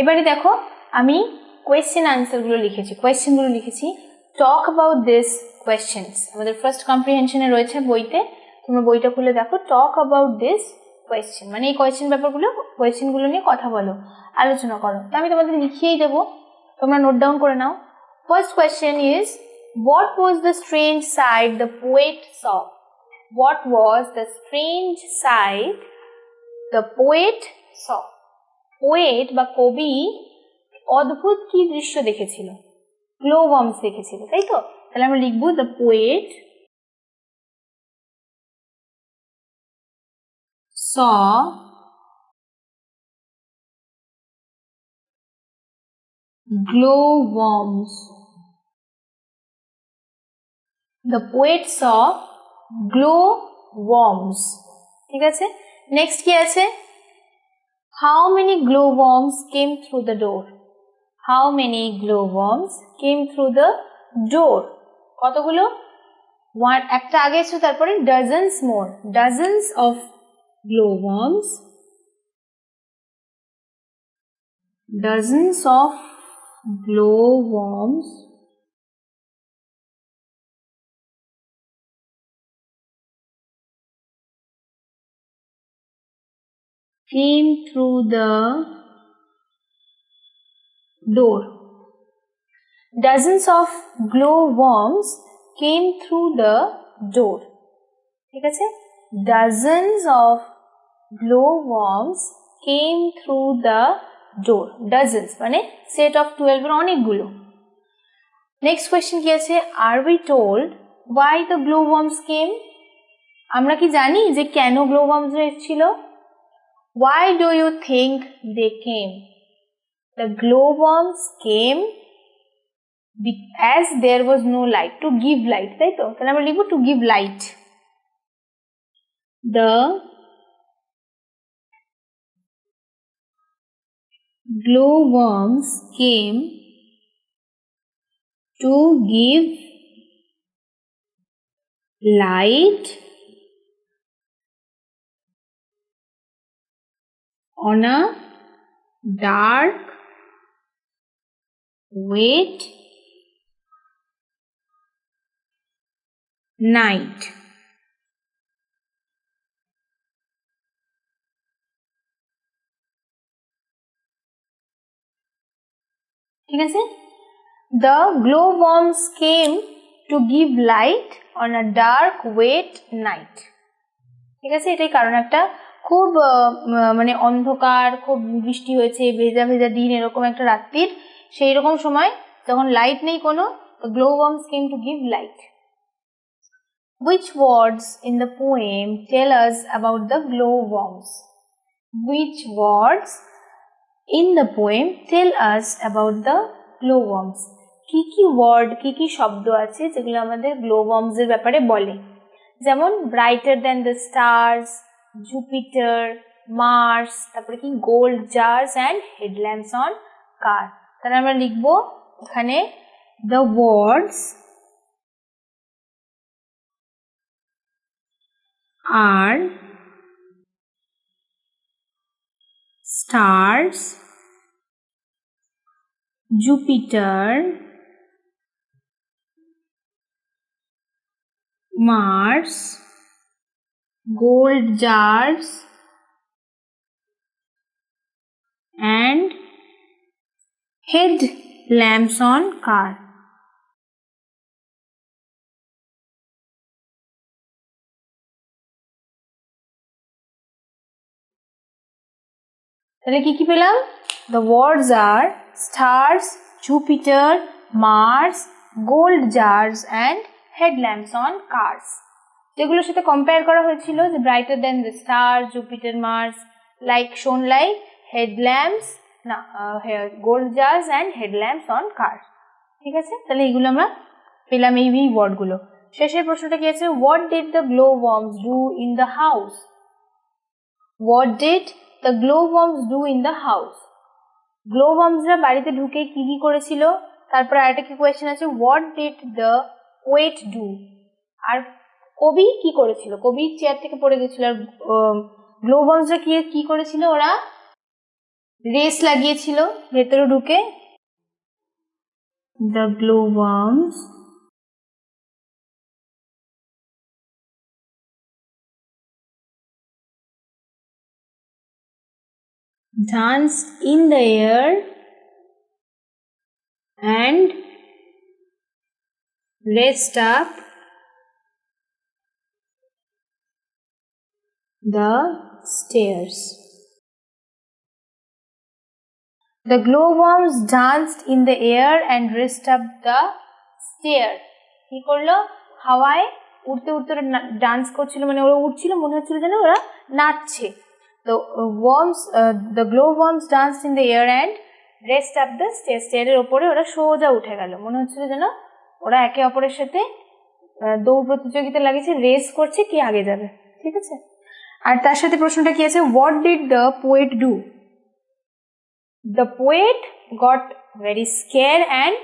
এবারে দেখো আমি কোয়েশ্চেন আনসারগুলো লিখেছি, কোয়েশ্চেনগুলো লিখেছি। টক অ্যাবাউট দিস কোয়েশ্চেনস, আমাদের ফার্স্ট কম্প্রিহেনশনে রয়েছে বইতে, তোমরা বইটা খুলে দেখো। টক অ্যাবাউট দিস কোয়েশ্চেন মানে এই কোয়েশ্চেনগুলো নিয়ে কথা বলো, আলোচনা করো। তো আমি তোমাদের লিখিয়েই দেবো, তোমরা নোট ডাউন করে নাও। First question is, what was the strange sight the poet saw? What was the strange sight the poet saw? Poet বা কবি অদ্ভুত কি দৃশ্য দেখেছিল? গ্লো ওয়ার্মস দেখেছিল, তাই তো? তাহলে আমরা লিখবো the poet saw glowworms. The poet saw glowworms. ঠিক আছে, নেক্সট কি আছে? How many glowworms came through the door? How many glowworms came through the door? কতগুলো? একটা আগে এসো, তারপরে dozens more, dozens of glowworms, dozens of glowworms came through the door. Dozens of glowworms came through the door. ঠিক আছে, dozens of glowworms came through the door. Dozens মানে set of 12 এর অনেকগুলো। নেক্সট কোয়েশ্চেন কি আছে? Are we told why the glowworms came? আমরা কি জানি যে কেন glowworms এসেছিল? Why do you think they came? The glowworms came as there was no light, to give light, তাই তো? তাহলে আমরা লিখব to give light. The glowworms came to give light on a dark, wet night. ঠিক আছে, the glowworms came to give light on a dark, wet night. ঠিক আছে, এটাই কারণ। একটা খুব মানে অন্ধকার, খুব বৃষ্টি হয়েছে, ভেজা ভেজা দিন, এরকম একটা রাত্রির সেই রকম সময় যখন লাইট নেই কোনো, the glowworms came to give light. Which words in the poem tell us about the glowworms? Which words in the poem tell us about the glowworms? কি কি ওয়ার্ড, কি কি শব্দ আছে যেগুলো আমাদের glowworms এর ব্যাপারে বলে? যেমন brighter than the stars, Jupiter, Mars, তারপরে কি gold jars and headlamps on car. তাহলে আমরা লিখবো এখানে the words are stars, Jupiter, Mars, gold jars and headlamps on car. তাহলে কি কি পেলাম? The words are stars, Jupiter, Mars, gold jars and headlamps on cars. যেগুলোর সাথে কম্পেয়ার করা হয়েছিল, যে brighter than the star, Jupiter, Mars, like শোন লাইক হেডল্যাম্পস, না gold jars and headlamps on car. ঠিক আছে, তাহলে এইগুলো আমরা পেলাম, এই ওয়ার্ডগুলো। শেষের প্রশ্নটা কি আছে? What did the glowworms do in the house? What did the glowworms do in the house? গ্লোওয়ার্মসরা বাড়িতে ঢুকে কি কি করেছিল? তারপরে আরেকটা কি কোয়েশ্চেন আছে, what did the poet do? আর কবি কি করেছিল? কবি চেয়ার থেকে পড়ে গেছিল, আর গ্লোওয়ার্মসরা কি কি করেছিল? ওরা রেস লাগিয়েছিল ভেতরে ঢুকে। The glowworms danced in the air and raced up the stairs. The glowworms danced in the air and raced up the stair. কি করলো? হাওয়ায় উড়তে উড়তে ডান্স করছিল, মানে ওরা উড়ছিল, মনে হচ্ছিল যেন ওরা নাচছে। The glowworms danced in the air and raced up the stair. স্টেয়ারের ওপরে ওরা সোজা উঠে গেল, মনে হচ্ছিল যেন ওরা একে অপরের সাথে দৌড় প্রতিযোগিতা লাগিয়েছে, রেস করছে কে আগে যাবে। ঠিক আছে, আর তার সাথে প্রশ্নটা কি আছে? What did the poet do? The poet got very scared and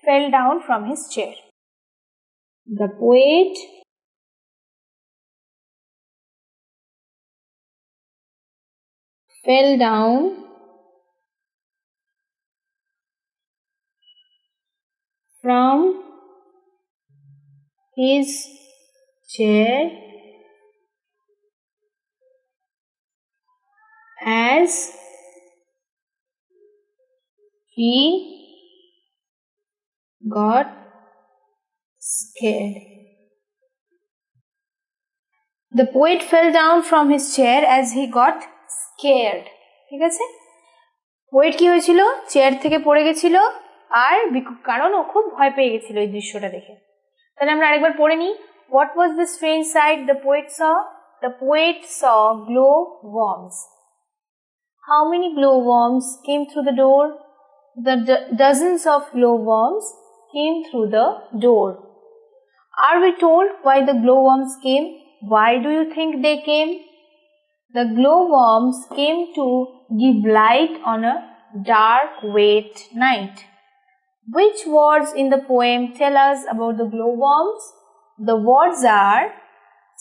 fell down from his chair. The poet fell down from his chair as he got scared. The poet fell down from his chair as he got scared. ঠিক আছে, poet কি হয়েছিল? Chair থেকে পড়ে গেছিল, আর কারণ ও খুব ভয় পেয়ে গেছিল এই দৃশ্যটা দেখে। তাহলে আমরা আরেকবার পড়ে নিই। What was the strange sight the poet saw? The poet saw glowworms. How many glowworms came through the door? The dozens of glowworms came through the door. Are we told why the glowworms came? Why do you think they came? The glowworms came to give light on a dark, wet night. Which words in the poem tell us about the glowworms? The words are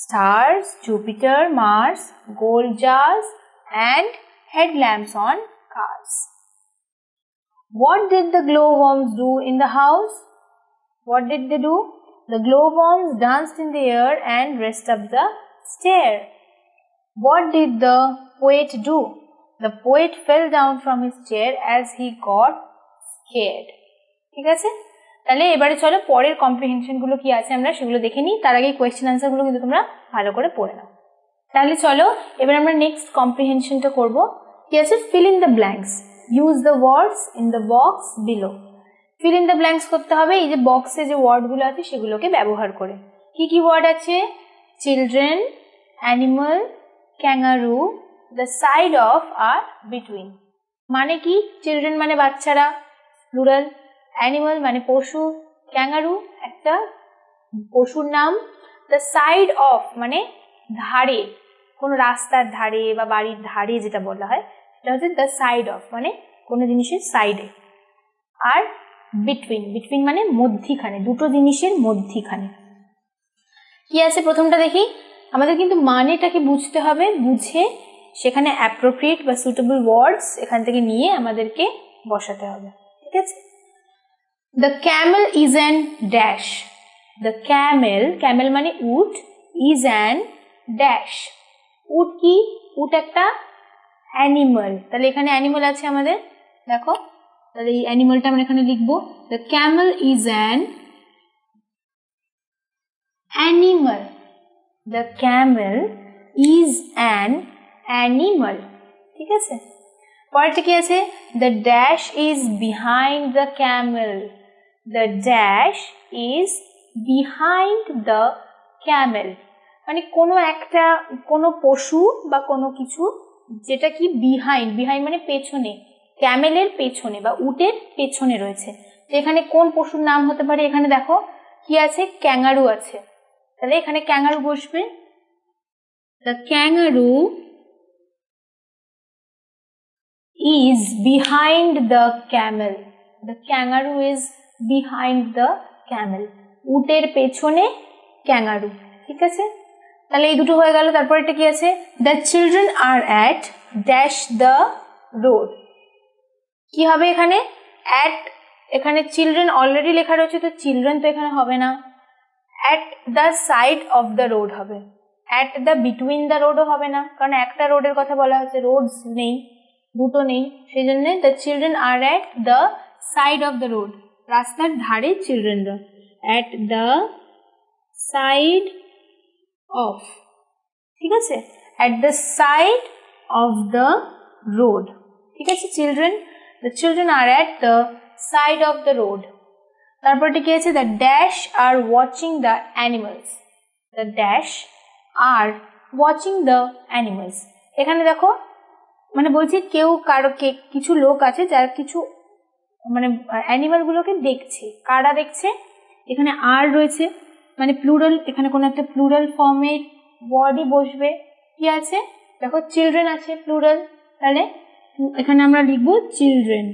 stars, Jupiter, Mars, gold jars, and headlamps on cars. What did the glowworms do in the house? What did they do? The glowworms danced in the air and raced up the stair. What did the poet do? The poet fell down from his chair as he got scared. ঠিক আছে, তাহলে এবারে চলো পরের comprehension গুলো কি আছে আমরা সেগুলো দেখে নিই। তার আগে কোয়েশ্চেন আনসার গুলো কিন্তু তোমরা ভালো করে পড়ে নাও। তাহলে চলো এবার আমরা নেক্সট কম্প্রিহেনশনটা করব। কি আছে? Fill in the blanks, use the words in the box below. Fill in the blanks করতে হবে এই যে বক্সে যে ওয়ার্ডগুলো আছে সেগুলোকে ব্যবহার করে। কি কি ওয়ার্ড আছে? Children, animal, kangaroo, the side of আর বিটুইন। মানে কি? চিলড্রেন মানে বাচ্চারা, প্লুরাল। অ্যানিমাল মানে পশু, ক্যাঙ্গারু একটা পশুর নাম। দ্য সাইড অফ মানে ধারে, কোনো রাস্তার ধারে বা বাড়ির ধারে যেটা বলা হয় সেটা হচ্ছে দ্য সাইড অফ, মানে কোনো জিনিসের সাইডে। আর বিটুইন, বিটুইন মানে মধ্যিখানে, দুটো জিনিসের মধ্যিখানে। কি আছে প্রথমটা দেখি। আমাদের কিন্তু মানেটাকে বুঝতে হবে, বুঝে সেখানে অ্যাপ্রোপ্রিয়েট বা সুটেবল ওয়ার্ডস এখান থেকে নিয়ে আমাদেরকে বসাতে হবে। ঠিক আছে, the Camel is an dash. The Camel, Camel মানে উট, ইজ অ্যান ড্যাশ। উট কি? উট একটা অ্যানিমাল। তাহলে এখানে অ্যানিমাল আছে আমাদের, দেখো, তাহলে এই অ্যানিমালটা আমরা এখানে লিখবো। The Camel is an animal. The Camel is an animal. ঠিক আছে, পরেরটা কি আছে? The dash is behind the Camel. The dash is behind the Camel মানে কোনো একটা, কোনো পশু বা কোনো কিছু যেটা কি বিহাইন্ড, বিহাইন্ড মানে পেছনে, ক্যামেলের পেছনে বা উটের পেছনে রয়েছে। তো এখানে কোন পশুর নাম হতে পারে? এখানে দেখো কি আছে? ক্যাঙ্গারু আছে, তাহলে এখানে ক্যাঙ্গারু বসবে। The kangaroo is behind the camel. The kangaroo is behind the camel. উটের পেছনে ক্যাঙ্গারু। ঠিক আছে, তাহলে এই দুটো হয়ে গেল। তারপর এটা কি আছে? The children are at dash the road. কি হবে এখানে at এখানে চিলড্রেন অলরেডি লেখা রয়েছে তো চিলড্রেন তো এখানে হবে না at the side of the road হবে at the between the road ও হবে না কারণ একটা রোডের কথা বলা হচ্ছে রোডস নেই দুটো নেই সেজন্য the children are at the side of the road রাস্তার ধারে চিলড্রেনরা at the side of ঠিক আছে at the side of the road ঠিক আছে the children are at the side of the road তারপরটি কি আছে the dash are watching the animals the dash are watching the animals এখানে দেখো মানে বলছি কেউ কারো কিছু লোক আছে যারা কিছু মানে অ্যানিমাল গুলোকে দেখছে কারা দেখছে এখানে আর রয়েছে মানে প্লুরাল এখানে কোন একটা প্লুরাল ফর্মে বডি বসবে কি আছে দেখো চিলড্রেন আছে প্লুরাল তাহলে এখানে আমরা লিখব children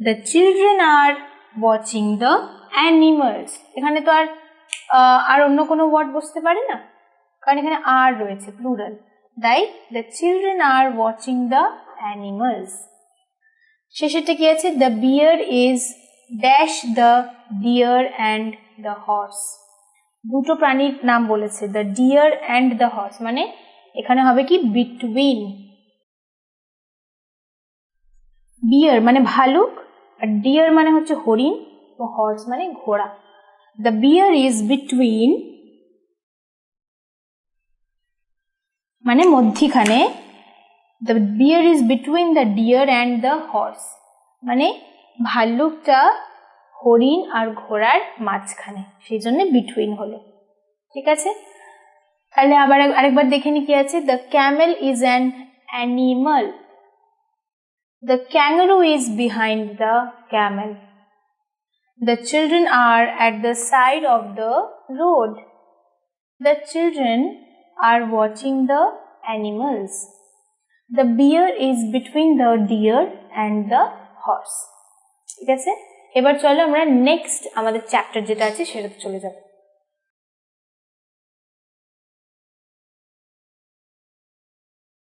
the children are watching the animals এখানে তো আর অন্য কোনো ওয়ার্ড বসতে পারে না কারণ এখানে আর রয়েছে প্লুরাল তাই the children are watching the animals শেষেরটা কি আছে the bear is dash the deer and the horse দুটো প্রাণীর নাম বলেছে the deer and the horse মানে এখানে হবে কি between bear মানে ভালুক আর deer মানে হচ্ছে হরিণ ও horse মানে ঘোড়া the bear is between মানে মধ্যিখানে the bear is between the deer and the horse মানে ভাল্লুকটা হরিণ আর ঘোড়ার মাঝখানে সেইজন্য between হলো ঠিক আছে তাহলে আবার আরেকবার দেখে নি কি আছে the camel is an animal the kangaroo is behind the camel the children are at the side of the road the children are watching the animals the bear is between the deer and the horse ঠিক আছে এবার চলো আমরা next আমাদের chapter যেটা আছে সেটাতে চলে যাব